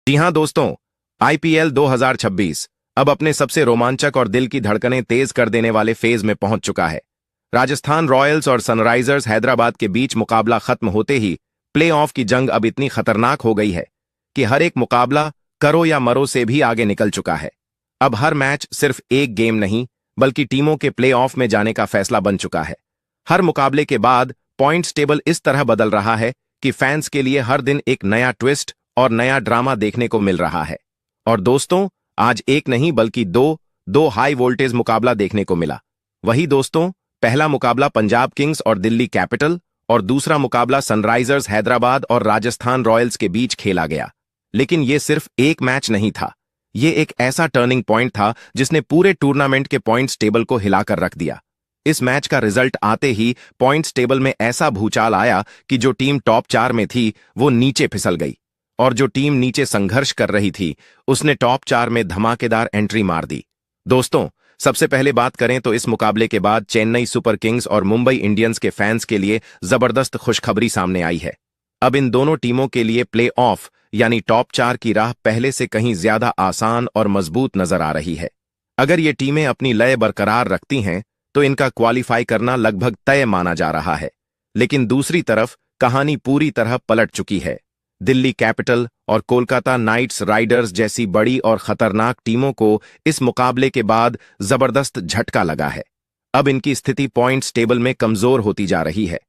जी हाँ दोस्तों, आईपीएल 2026 अब अपने सबसे रोमांचक और दिल की धड़कनें तेज कर देने वाले फेज में पहुंच चुका है। राजस्थान रॉयल्स और सनराइजर्स हैदराबाद के बीच मुकाबला खत्म होते ही प्लेऑफ की जंग अब इतनी खतरनाक हो गई है कि हर एक मुकाबला करो या मरो से भी आगे निकल चुका है। अब हर मैच सिर्फ एक गेम नहीं बल्कि टीमों के प्लेऑफ में जाने का फैसला बन चुका है। हर मुकाबले के बाद पॉइंट्स टेबल इस तरह बदल रहा है कि फैंस के लिए हर दिन एक नया ट्विस्ट और नया ड्रामा देखने को मिल रहा है। और दोस्तों, आज एक नहीं बल्कि दो हाई वोल्टेज मुकाबला देखने को मिला। वही दोस्तों, पहला मुकाबला पंजाब किंग्स और दिल्ली कैपिटल और दूसरा मुकाबला सनराइजर्स हैदराबाद और राजस्थान रॉयल्स के बीच खेला गया। लेकिन यह सिर्फ एक मैच नहीं था, यह एक ऐसा टर्निंग पॉइंट था जिसने पूरे टूर्नामेंट के पॉइंट्स टेबल को हिलाकर रख दिया। इस मैच का रिजल्ट आते ही पॉइंट्स टेबल में ऐसा भूचाल आया कि जो टीम टॉप 4 में थी वो नीचे फिसल गई और जो टीम नीचे संघर्ष कर रही थी उसने टॉप 4 में धमाकेदार एंट्री मार दी। दोस्तों, सबसे पहले बात करें तो इस मुकाबले के बाद चेन्नई सुपर किंग्स और मुंबई इंडियंस के फैंस के लिए जबरदस्त खुशखबरी सामने आई है। अब इन दोनों टीमों के लिए प्ले ऑफ यानी टॉप 4 की राह पहले से कहीं ज्यादा आसान और मजबूत नजर आ रही है। अगर ये टीमें अपनी लय बरकरार रखती हैं तो इनका क्वालिफाई करना लगभग तय माना जा रहा है। लेकिन दूसरी तरफ कहानी पूरी तरह पलट चुकी है। दिल्ली कैपिटल और कोलकाता नाइट्स राइडर्स जैसी बड़ी और खतरनाक टीमों को इस मुकाबले के बाद जबरदस्त झटका लगा है। अब इनकी स्थिति पॉइंट्स टेबल में कमजोर होती जा रही है।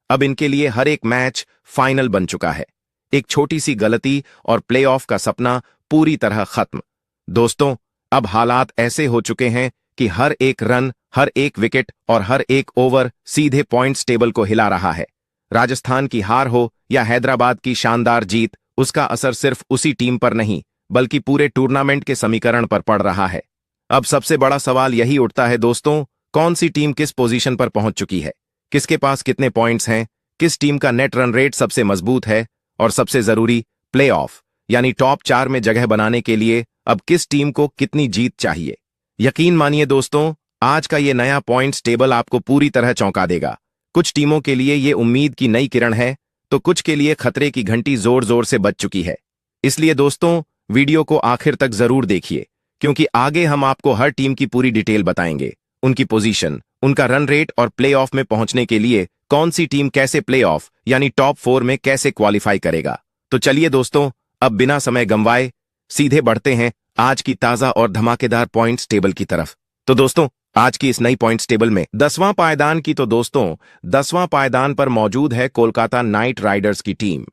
अब इनके लिए हर एक मैच फाइनल बन चुका है। एक छोटी सी गलती और प्लेऑफ का सपना पूरी तरह खत्म। दोस्तों, अब हालात ऐसे हो चुके हैं कि हर एक रन, हर एक विकेट और हर एक ओवर सीधे पॉइंट्स टेबल को हिला रहा है। राजस्थान की हार हो या हैदराबाद की शानदार जीत, उसका असर सिर्फ उसी टीम पर नहीं बल्कि पूरे टूर्नामेंट के समीकरण पर पड़ रहा है। अब सबसे बड़ा सवाल यही उठता है दोस्तों, कौन सी टीम किस पोजीशन पर पहुंच चुकी है, किसके पास कितने पॉइंट्स हैं, किस टीम का नेट रन रेट सबसे मजबूत है और सबसे जरूरी प्लेऑफ यानी टॉप 4 में जगह बनाने के लिए अब किस टीम को कितनी जीत चाहिए। यकीन मानिए दोस्तों, आज का ये नया पॉइंट्स टेबल आपको पूरी तरह चौंका देगा। कुछ टीमों के लिए ये उम्मीद की नई किरण है तो कुछ के लिए खतरे की घंटी जोर जोर से बज चुकी है। इसलिए दोस्तों, वीडियो को आखिर तक जरूर देखिए क्योंकि आगे हम आपको हर टीम की पूरी डिटेल बताएंगे, उनकी पोजीशन, उनका रन रेट और प्लेऑफ में पहुंचने के लिए कौन सी टीम कैसे प्लेऑफ यानी टॉप 4 में कैसे क्वालिफाई करेगा। तो चलिए दोस्तों, अब बिना समय गंवाए सीधे बढ़ते हैं आज की ताजा और धमाकेदार पॉइंट्स टेबल की तरफ। तो दोस्तों, आज की इस नई पॉइंट्स टेबल में 10वां पायदान की तो दोस्तों 10वां पायदान पर मौजूद है कोलकाता नाइट राइडर्स की टीम।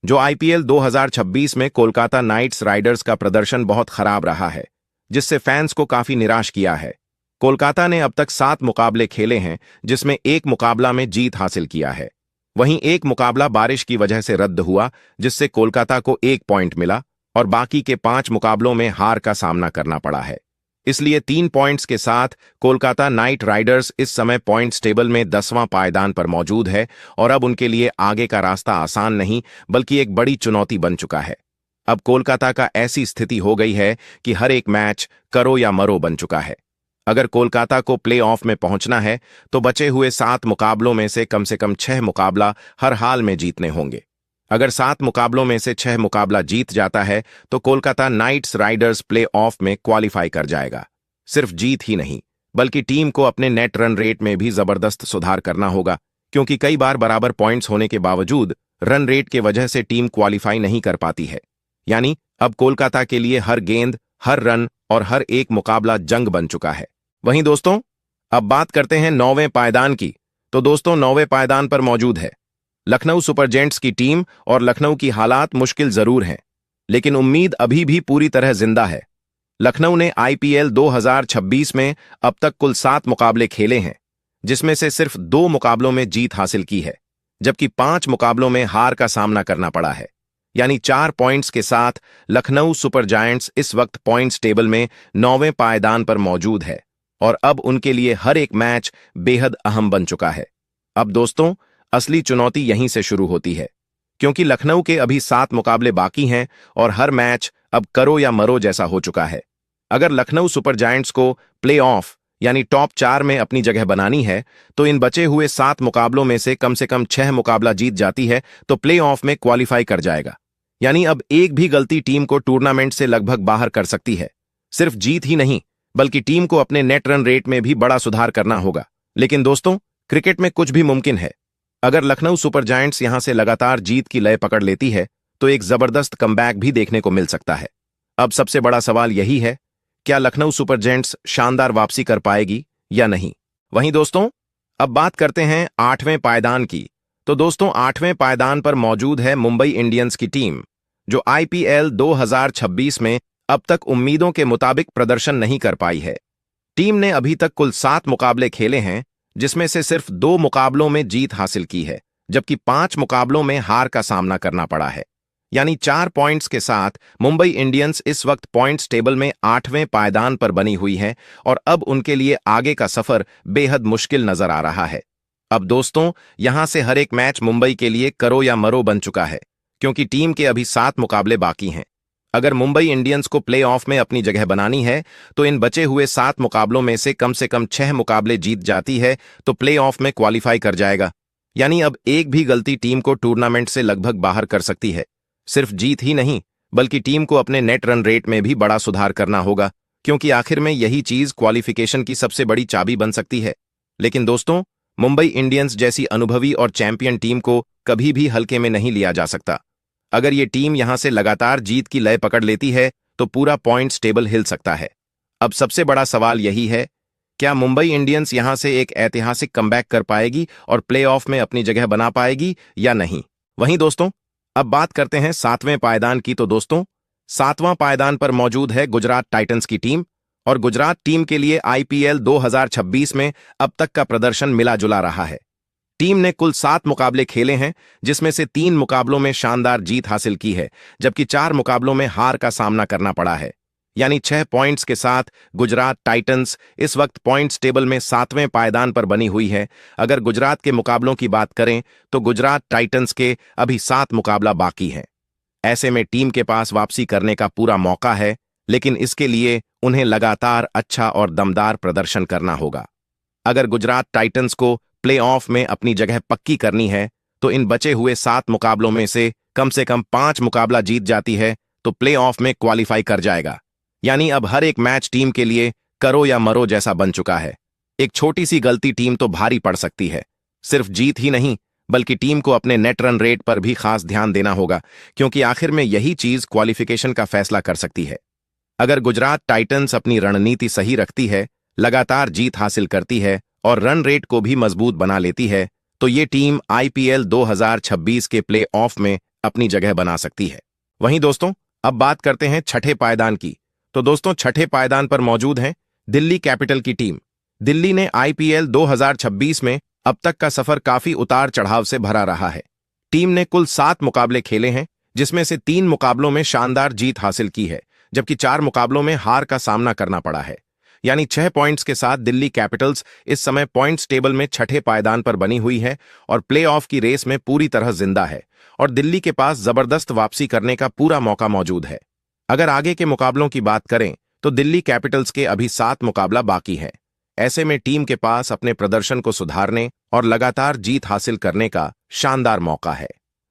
जो आईपीएल 2026 में कोलकाता नाइट्स राइडर्स का प्रदर्शन बहुत खराब रहा है जिससे फैंस को काफी निराश किया है। कोलकाता ने अब तक 7 मुकाबले खेले हैं जिसमें एक मुकाबला में जीत हासिल किया है। वहीं एक मुकाबला बारिश की वजह से रद्द हुआ जिससे कोलकाता को 1 पॉइंट मिला और बाकी के 5 मुकाबलों में हार का सामना करना पड़ा है। इसलिए 3 पॉइंट्स के साथ कोलकाता नाइट राइडर्स इस समय पॉइंट्स टेबल में 10वां पायदान पर मौजूद है और अब उनके लिए आगे का रास्ता आसान नहीं बल्कि एक बड़ी चुनौती बन चुका है। अब कोलकाता का ऐसी स्थिति हो गई है कि हर एक मैच करो या मरो बन चुका है। अगर कोलकाता को प्ले ऑफ में पहुंचना है तो बचे हुए 7 मुकाबलों में से कम 6 मुकाबला हर हाल में जीतने होंगे। अगर 7 मुकाबलों में से 6 मुकाबला जीत जाता है तो Kolkata Knight Riders playoff में क्वालिफाई कर जाएगा। सिर्फ जीत ही नहीं बल्कि टीम को अपने नेट रन रेट में भी जबरदस्त सुधार करना होगा क्योंकि कई बार बराबर पॉइंट्स होने के बावजूद रन रेट के वजह से टीम क्वालिफाई नहीं कर पाती है। यानी अब कोलकाता के लिए हर गेंद, हर रन और हर एक मुकाबला जंग बन चुका है। वहीं दोस्तों, अब बात करते हैं 9वें पायदान की। तो दोस्तों, 9वें पायदान पर मौजूद है लखनऊ सुपर जायंट्स की टीम और लखनऊ की हालात मुश्किल जरूर हैं लेकिन उम्मीद अभी भी पूरी तरह जिंदा है। लखनऊ ने आईपीएल 2026 में अब तक कुल 7 मुकाबले खेले हैं जिसमें से सिर्फ 2 मुकाबलों में जीत हासिल की है जबकि 5 मुकाबलों में हार का सामना करना पड़ा है। यानी 4 पॉइंट्स के साथ लखनऊ सुपर जायंट्स इस वक्त पॉइंट्स टेबल में 9वें पायदान पर मौजूद है और अब उनके लिए हर एक मैच बेहद अहम बन चुका है। अब दोस्तों, असली चुनौती यहीं से शुरू होती है क्योंकि लखनऊ के अभी 7 मुकाबले बाकी हैं और हर मैच अब करो या मरो जैसा हो चुका है। अगर लखनऊ सुपर जायंट्स को प्ले ऑफ यानी टॉप 4 में अपनी जगह बनानी है तो इन बचे हुए 7 मुकाबलों में से कम 6 मुकाबला जीत जाती है तो प्ले ऑफ में क्वालिफाई कर जाएगा। यानी अब एक भी गलती टीम को टूर्नामेंट से लगभग बाहर कर सकती है। सिर्फ जीत ही नहीं, बल्कि टीम को अपने नेट रन रेट में भी बड़ा सुधार करना होगा। लेकिन दोस्तों, क्रिकेट में कुछ भी मुमकिन है। अगर लखनऊ सुपर जायंट्स यहां से लगातार जीत की लय पकड़ लेती है तो एक जबरदस्त कमबैक भी देखने को मिल सकता है। अब सबसे बड़ा सवाल यही है, क्या लखनऊ सुपर जायंट्स शानदार वापसी कर पाएगी या नहीं। वहीं दोस्तों, अब बात करते हैं 8वें पायदान की। तो दोस्तों, 8वें पायदान पर मौजूद है मुंबई इंडियंस की टीम, जो आईपीएल 2026 में अब तक उम्मीदों के मुताबिक प्रदर्शन नहीं कर पाई है। टीम ने अभी तक कुल 7 मुकाबले खेले हैं, जिसमें से सिर्फ 2 मुकाबलों में जीत हासिल की है, जबकि 5 मुकाबलों में हार का सामना करना पड़ा है। यानी 4 पॉइंट्स के साथ मुंबई इंडियंस इस वक्त पॉइंट्स टेबल में 8वें पायदान पर बनी हुई है और अब उनके लिए आगे का सफर बेहद मुश्किल नजर आ रहा है। अब दोस्तों, यहां से हर एक मैच मुंबई के लिए करो या मरो बन चुका है, क्योंकि टीम के अभी 7 मुकाबले बाकी हैं। अगर मुंबई इंडियंस को प्लेऑफ में अपनी जगह बनानी है तो इन बचे हुए 7 मुकाबलों में से कम 6 मुकाबले जीत जाती है तो प्लेऑफ में क्वालिफाई कर जाएगा। यानी अब एक भी गलती टीम को टूर्नामेंट से लगभग बाहर कर सकती है। सिर्फ जीत ही नहीं, बल्कि टीम को अपने नेट रन रेट में भी बड़ा सुधार करना होगा, क्योंकि आखिर में यही चीज क्वालिफिकेशन की सबसे बड़ी चाबी बन सकती है। लेकिन दोस्तों, मुंबई इंडियंस जैसी अनुभवी और चैंपियन टीम को कभी भी हल्के में नहीं लिया जा सकता। अगर ये टीम यहां से लगातार जीत की लय पकड़ लेती है तो पूरा पॉइंट्स टेबल हिल सकता है। अब सबसे बड़ा सवाल यही है, क्या मुंबई इंडियंस यहां से एक ऐतिहासिक कमबैक कर पाएगी और प्लेऑफ में अपनी जगह बना पाएगी या नहीं। वहीं दोस्तों, अब बात करते हैं 7वें पायदान की। तो दोस्तों, 7वां पायदान पर मौजूद है गुजरात टाइटंस की टीम, और गुजरात टीम के लिए आईपीएल 2026 में अब तक का प्रदर्शन मिला जुला रहा है। टीम ने कुल 7 मुकाबले खेले हैं, जिसमें से 3 मुकाबलों में शानदार जीत हासिल की है, जबकि 4 मुकाबलों में हार का सामना करना पड़ा है। यानी 6 पॉइंट्स के साथ गुजरात टाइटंस इस वक्त पॉइंट्स टेबल में 7वें पायदान पर बनी हुई है। अगर गुजरात के मुकाबलों की बात करें तो गुजरात टाइटंस के अभी 7 मुकाबला बाकी हैं। ऐसे में टीम के पास वापसी करने का पूरा मौका है, लेकिन इसके लिए उन्हें लगातार अच्छा और दमदार प्रदर्शन करना होगा। अगर गुजरात टाइटंस को प्लेऑफ में अपनी जगह पक्की करनी है तो इन बचे हुए 7 मुकाबलों में से कम 5 मुकाबला जीत जाती है तो प्लेऑफ में क्वालिफाई कर जाएगा। यानी अब हर एक मैच टीम के लिए करो या मरो जैसा बन चुका है। एक छोटी सी गलती टीम तो भारी पड़ सकती है। सिर्फ जीत ही नहीं, बल्कि टीम को अपने नेट रन रेट पर भी खास ध्यान देना होगा, क्योंकि आखिर में यही चीज क्वालिफिकेशन का फैसला कर सकती है। अगर गुजरात टाइटंस अपनी रणनीति सही रखती है, लगातार जीत हासिल करती है और रन रेट को भी मजबूत बना लेती है तो ये टीम आईपीएल 2026 के प्ले ऑफ में अपनी जगह बना सकती है। वहीं दोस्तों, अब बात करते हैं 6ठे पायदान की। तो दोस्तों, 6ठे पायदान पर मौजूद है दिल्ली कैपिटल की टीम। दिल्ली ने आईपीएल 2026 में अब तक का सफर काफी उतार चढ़ाव से भरा रहा है। टीम ने कुल 7 मुकाबले खेले हैं, जिसमें से 3 मुकाबलों में शानदार जीत हासिल की है, जबकि 4 मुकाबलों में हार का सामना करना पड़ा है। यानी 6 पॉइंट्स के साथ दिल्ली कैपिटल्स इस समय पॉइंट्स टेबल में 6ठे पायदान पर बनी हुई है और प्लेऑफ की रेस में पूरी तरह जिंदा है, और दिल्ली के पास जबरदस्त वापसी करने का पूरा मौका मौजूद है। अगर आगे के मुकाबलों की बात करें तो दिल्ली कैपिटल्स के अभी 7 मुकाबला बाकी है। ऐसे में टीम के पास अपने प्रदर्शन को सुधारने और लगातार जीत हासिल करने का शानदार मौका है।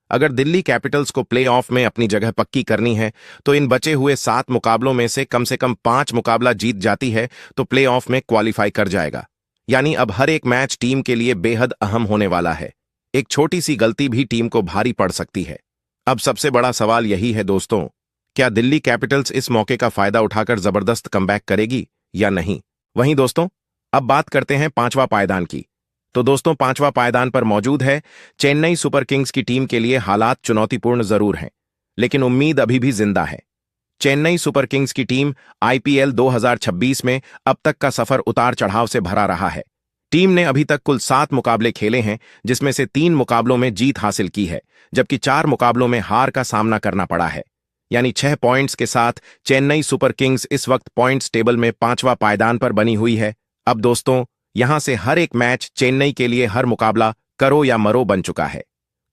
अगर दिल्ली कैपिटल्स को प्लेऑफ में अपनी जगह पक्की करनी है तो इन बचे हुए 7 मुकाबलों में से कम 5 मुकाबला जीत जाती है तो प्लेऑफ में क्वालिफाई कर जाएगा। यानी अब हर एक मैच टीम के लिए बेहद अहम होने वाला है। एक छोटी सी गलती भी टीम को भारी पड़ सकती है। अब सबसे बड़ा सवाल यही है दोस्तों, क्या दिल्ली कैपिटल्स इस मौके का फायदा उठाकर जबरदस्त कमबैक करेगी या नहीं। वहीं दोस्तों, अब बात करते हैं 5वां पायदान की। तो दोस्तों, 5वां पायदान पर मौजूद है चेन्नई सुपर किंग्स की टीम के लिए हालात चुनौतीपूर्ण जरूर हैं, लेकिन उम्मीद अभी भी जिंदा है। चेन्नई सुपर किंग्स की टीम आईपीएल 2026 में अब तक का सफर उतार चढ़ाव से भरा रहा है। टीम ने अभी तक कुल 7 मुकाबले खेले हैं, जिसमें से 3 मुकाबलों में जीत हासिल की है, जबकि 4 मुकाबलों में हार का सामना करना पड़ा है। यानी 6 पॉइंट्स के साथ चेन्नई सुपर किंग्स इस वक्त पॉइंट्स टेबल में 5वां पायदान पर बनी हुई है। अब दोस्तों, यहां से हर एक मैच चेन्नई के लिए हर मुकाबला करो या मरो बन चुका है,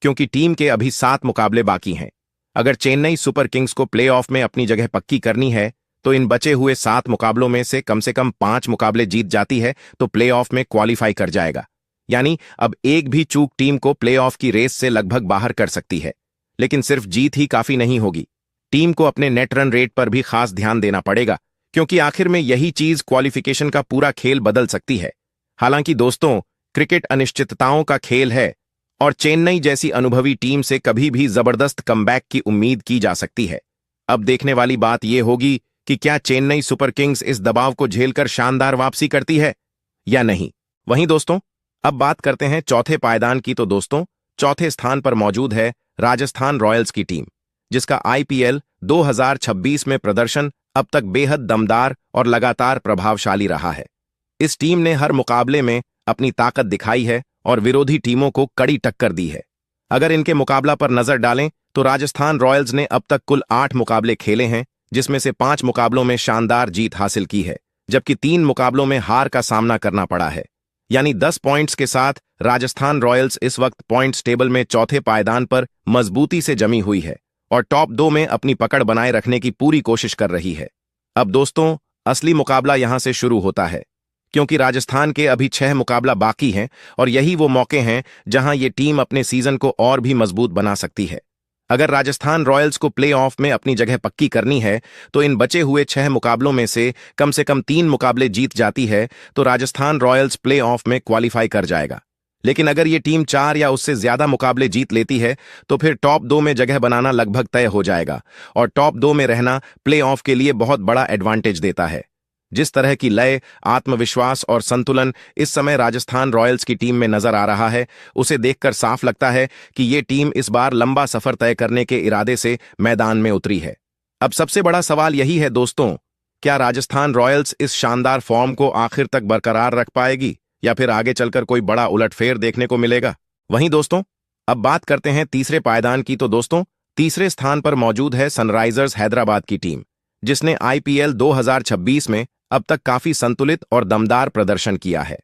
क्योंकि टीम के अभी 7 मुकाबले बाकी हैं। अगर चेन्नई सुपर किंग्स को प्लेऑफ में अपनी जगह पक्की करनी है तो इन बचे हुए 7 मुकाबलों में से कम 5 मुकाबले जीत जाती है तो प्लेऑफ में क्वालिफाई कर जाएगा। यानी अब एक भी चूक टीम को प्लेऑफ की रेस से लगभग बाहर कर सकती है। लेकिन सिर्फ जीत ही काफी नहीं होगी। टीम को अपने नेट रन रेट पर भी खास ध्यान देना पड़ेगा, क्योंकि आखिर में यही चीज क्वालिफिकेशन का पूरा खेल बदल सकती है। हालांकि दोस्तों, क्रिकेट अनिश्चितताओं का खेल है और चेन्नई जैसी अनुभवी टीम से कभी भी जबरदस्त कमबैक की उम्मीद की जा सकती है। अब देखने वाली बात यह होगी कि क्या चेन्नई सुपर किंग्स इस दबाव को झेलकर शानदार वापसी करती है या नहीं। वहीं दोस्तों, अब बात करते हैं चौथे पायदान की। तो दोस्तों, चौथे स्थान पर मौजूद है राजस्थान रॉयल्स की टीम, जिसका आईपीएल 2026 में प्रदर्शन अब तक बेहद दमदार और लगातार प्रभावशाली रहा है। इस टीम ने हर मुकाबले में अपनी ताकत दिखाई है और विरोधी टीमों को कड़ी टक्कर दी है। अगर इनके मुकाबला पर नजर डालें तो राजस्थान रॉयल्स ने अब तक कुल 8 मुकाबले खेले हैं, जिसमें से 5 मुकाबलों में शानदार जीत हासिल की है, जबकि 3 मुकाबलों में हार का सामना करना पड़ा है। यानी 10 पॉइंट्स के साथ राजस्थान रॉयल्स इस वक्त पॉइंट्स टेबल में चौथे पायदान पर मजबूती से जमी हुई है और टॉप 2 में अपनी पकड़ बनाए रखने की पूरी कोशिश कर रही है। अब दोस्तों, असली मुकाबला यहां से शुरू होता है, क्योंकि राजस्थान के अभी 6 मुकाबला बाकी हैं और यही वो मौके हैं जहां ये टीम अपने सीजन को और भी मजबूत बना सकती है। अगर राजस्थान रॉयल्स को प्लेऑफ में अपनी जगह पक्की करनी है तो इन बचे हुए 6 मुकाबलों में से कम 3 मुकाबले जीत जाती है तो राजस्थान रॉयल्स प्लेऑफ में क्वालिफाई कर जाएगा। लेकिन अगर ये टीम 4 या उससे ज्यादा मुकाबले जीत लेती है तो फिर टॉप 2 में जगह बनाना लगभग तय हो जाएगा और टॉप 2 में रहना प्लेऑफ के लिए बहुत बड़ा एडवांटेज देता है। जिस तरह की लय, आत्मविश्वास और संतुलन इस समय राजस्थान रॉयल्स की टीम में नजर आ रहा है, उसे देखकर साफ लगता है कि ये टीम इस बार लंबा सफर तय करने के इरादे से मैदान में उतरी है। अब सबसे बड़ा सवाल यही है दोस्तों, क्या राजस्थान रॉयल्स इस शानदार फॉर्म को आखिर तक बरकरार रख पाएगी या फिर आगे चलकर कोई बड़ा उलटफेर देखने को मिलेगा। वहीं दोस्तों, अब बात करते हैं तीसरे पायदान की। तो दोस्तों, तीसरे स्थान पर मौजूद है सनराइजर्स हैदराबाद की टीम, जिसने आईपीएल 2026 में अब तक काफी संतुलित और दमदार प्रदर्शन किया है।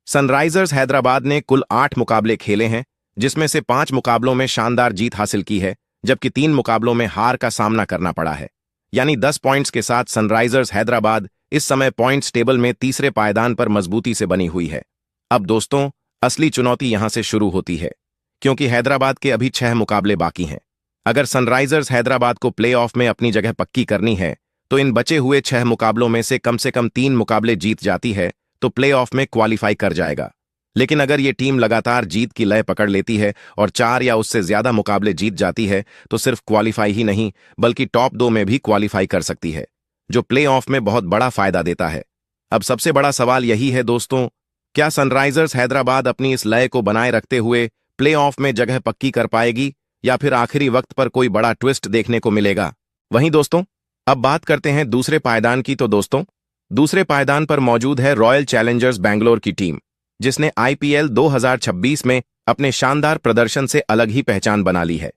सनराइजर्स हैदराबाद ने कुल 8 मुकाबले खेले हैं, जिसमें से 5 मुकाबलों में शानदार जीत हासिल की है, जबकि 3 मुकाबलों में हार का सामना करना पड़ा है। यानी 10 पॉइंट्स के साथ सनराइजर्स हैदराबाद इस समय पॉइंट्स टेबल में तीसरे पायदान पर मजबूती से बनी हुई है। अब दोस्तों, असली चुनौती यहां से शुरू होती है, क्योंकि हैदराबाद के अभी 6 मुकाबले बाकी हैं। अगर सनराइजर्स हैदराबाद को प्लेऑफ में अपनी जगह पक्की करनी है तो इन बचे हुए 6 मुकाबलों में से कम 3 मुकाबले जीत जाती है तो प्लेऑफ में क्वालिफाई कर जाएगा। लेकिन अगर ये टीम लगातार जीत की लय पकड़ लेती है और 4 या उससे ज्यादा मुकाबले जीत जाती है तो सिर्फ क्वालिफाई ही नहीं बल्कि टॉप 2 में भी क्वालिफाई कर सकती है, जो प्लेऑफ में बहुत बड़ा फायदा देता है। अब सबसे बड़ा सवाल यही है दोस्तों, क्या सनराइजर्स हैदराबाद अपनी इस लय को बनाए रखते हुए प्लेऑफ में जगह पक्की कर पाएगी या फिर आखिरी वक्त पर कोई बड़ा ट्विस्ट देखने को मिलेगा। वहीं दोस्तों, अब बात करते हैं दूसरे पायदान की। तो दोस्तों, दूसरे पायदान पर मौजूद है रॉयल चैलेंजर्स बैंगलोर की टीम, जिसने आईपीएल 2026 में अपने शानदार प्रदर्शन से अलग ही पहचान बना ली है।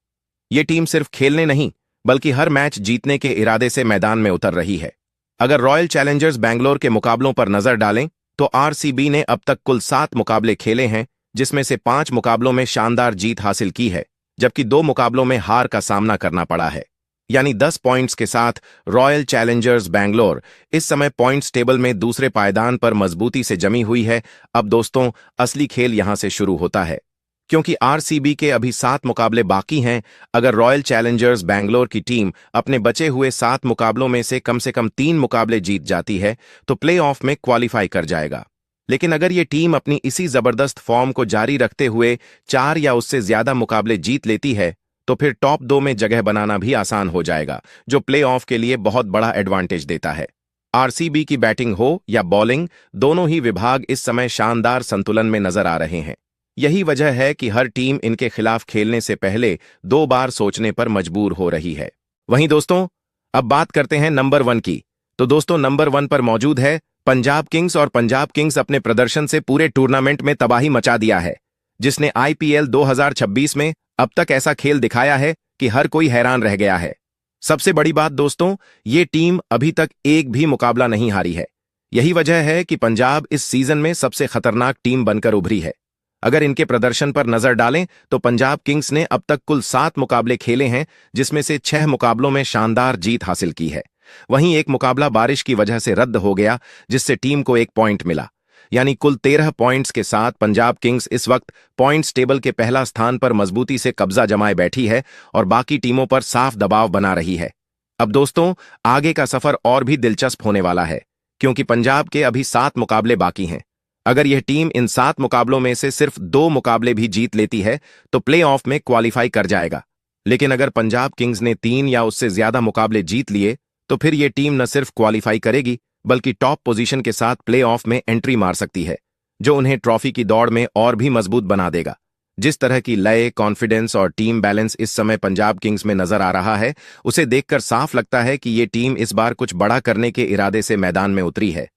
ये टीम सिर्फ खेलने नहीं बल्कि हर मैच जीतने के इरादे से मैदान में उतर रही है। अगर रॉयल चैलेंजर्स बैंगलोर के मुकाबलों पर नजर डालें तो आरसीबी ने अब तक कुल 7 मुकाबले खेले हैं, जिसमें से 5 मुकाबलों में शानदार जीत हासिल की है, जबकि 2 मुकाबलों में हार का सामना करना पड़ा है। यानी 10 पॉइंट्स के साथ रॉयल चैलेंजर्स बैंगलोर इस समय पॉइंट्स टेबल में दूसरे पायदान पर मजबूती से जमी हुई है। अब दोस्तों, असली खेल यहां से शुरू होता है, क्योंकि आरसीबी के अभी 7 मुकाबले बाकी हैं। अगर रॉयल चैलेंजर्स बैंगलोर की टीम अपने बचे हुए 7 मुकाबलों में से कम 3 मुकाबले जीत जाती है तो प्लेऑफ में क्वालिफाई कर जाएगा। लेकिन अगर ये टीम अपनी इसी जबरदस्त फॉर्म को जारी रखते हुए 4 या उससे ज्यादा मुकाबले जीत लेती है तो फिर टॉप 2 में जगह बनाना भी आसान हो जाएगा, जो प्लेऑफ के लिए बहुत बड़ा एडवांटेज देता है। आरसीबी की बैटिंग हो या बॉलिंग, दोनों ही विभाग इस समय शानदार संतुलन में नजर आ रहे हैं। यही वजह है कि हर टीम इनके खिलाफ खेलने से पहले 2 बार सोचने पर मजबूर हो रही है। वहीं दोस्तों, अब बात करते हैं नंबर 1 की। तो दोस्तों, नंबर 1 पर मौजूद है पंजाब किंग्स, और पंजाब किंग्स अपने प्रदर्शन से पूरे टूर्नामेंट में तबाही मचा दिया है, जिसने आईपीएल 2026 में अब तक ऐसा खेल दिखाया है कि हर कोई हैरान रह गया है। सबसे बड़ी बात दोस्तों, ये टीम अभी तक एक भी मुकाबला नहीं हारी है। यही वजह है कि पंजाब इस सीजन में सबसे खतरनाक टीम बनकर उभरी है। अगर इनके प्रदर्शन पर नजर डालें तो पंजाब किंग्स ने अब तक कुल 7 मुकाबले खेले हैं, जिसमें से 6 मुकाबलों में शानदार जीत हासिल की है। वहीं एक मुकाबला बारिश की वजह से रद्द हो गया, जिससे टीम को 1 पॉइंट मिला। यानी कुल 13 पॉइंट्स के साथ पंजाब किंग्स इस वक्त पॉइंट्स टेबल के पहला स्थान पर मजबूती से कब्जा जमाए बैठी है और बाकी टीमों पर साफ दबाव बना रही है। अब दोस्तों, आगे का सफर और भी दिलचस्प होने वाला है, क्योंकि पंजाब के अभी 7 मुकाबले बाकी हैं। अगर यह टीम इन 7 मुकाबलों में से सिर्फ 2 मुकाबले भी जीत लेती है तो प्ले ऑफ में क्वालिफाई कर जाएगा। लेकिन अगर पंजाब किंग्स ने 3 या उससे ज्यादा मुकाबले जीत लिए तो फिर यह टीम न सिर्फ क्वालिफाई करेगी बल्कि टॉप पोजीशन के साथ प्ले ऑफ में एंट्री मार सकती है, जो उन्हें ट्रॉफी की दौड़ में और भी मजबूत बना देगा। जिस तरह की लय, कॉन्फिडेंस और टीम बैलेंस इस समय पंजाब किंग्स में नजर आ रहा है, उसे देखकर साफ लगता है कि ये टीम इस बार कुछ बड़ा करने के इरादे से मैदान में उतरी है।